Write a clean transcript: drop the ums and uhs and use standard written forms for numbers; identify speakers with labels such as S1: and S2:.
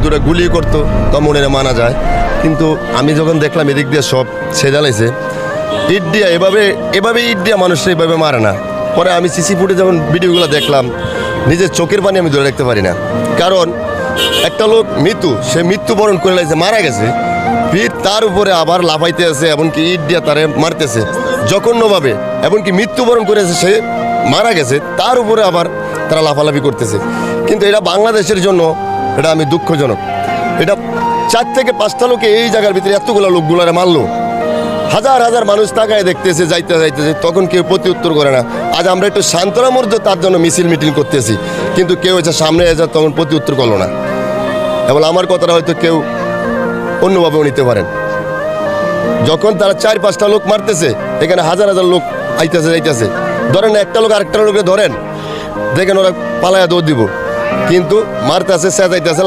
S1: দুটো গুলি করতো তখন এরা মানা যায়, কিন্তু আমি যখন দেখলাম এদিক দিয়ে সব ছেদালাইছে, ইট দিয়া এভাবে ইট দিয়া মানুষরা এভাবে মারে না। পরে আমি সিসি ফুটে যখন ভিডিওগুলো দেখলাম, নিজের চোখের পানি আমি ধরে রাখতে পারি না। কারণ একটা লোক সে মৃত্যুবরণ করে লাগছে, মারা গেছে, ফির তার উপরে আবার লাফাইতে আছে, এমনকি ইট দিয়া তারে মারতেছে জঘন্যভাবে, এমনকি মৃত্যুবরণ করেছে, সে মারা গেছে, তার উপরে আবার তারা লাফালাফি করতেছে। কিন্তু এটা বাংলাদেশের জন্য এটা আমি দুঃখজনক। এটা 4 থেকে 5টা লোকে এই জায়গার ভিতরে এতগুলো লোকগুলারে মারলো, হাজার হাজার মানুষ তাকায় দেখতেছে, যাইতেছে, তখন কেউ প্রতি উত্তর করে না। আজ আমরা একটু সান্ত্বনার মধ্যে তার জন্য মিছিল মিটিং করতেছি, কিন্তু কেউ এসে সামনে এসে তখন প্রতি উত্তর করলো না। এবং আমার কথাটা হয়তো কেউ অন্যভাবেও নিতে পারেন। যখন তারা 4-5টা লোক মারতেছে, এখানে হাজার হাজার লোক আইতেছে যাইতেছে, ধরেন একটা লোক আরেকটা লোকে ধরেন, দেখেন ওরা পালায়া দৌড় দিব, কিন্তু মারতেছে, চেঁচাইতেছে,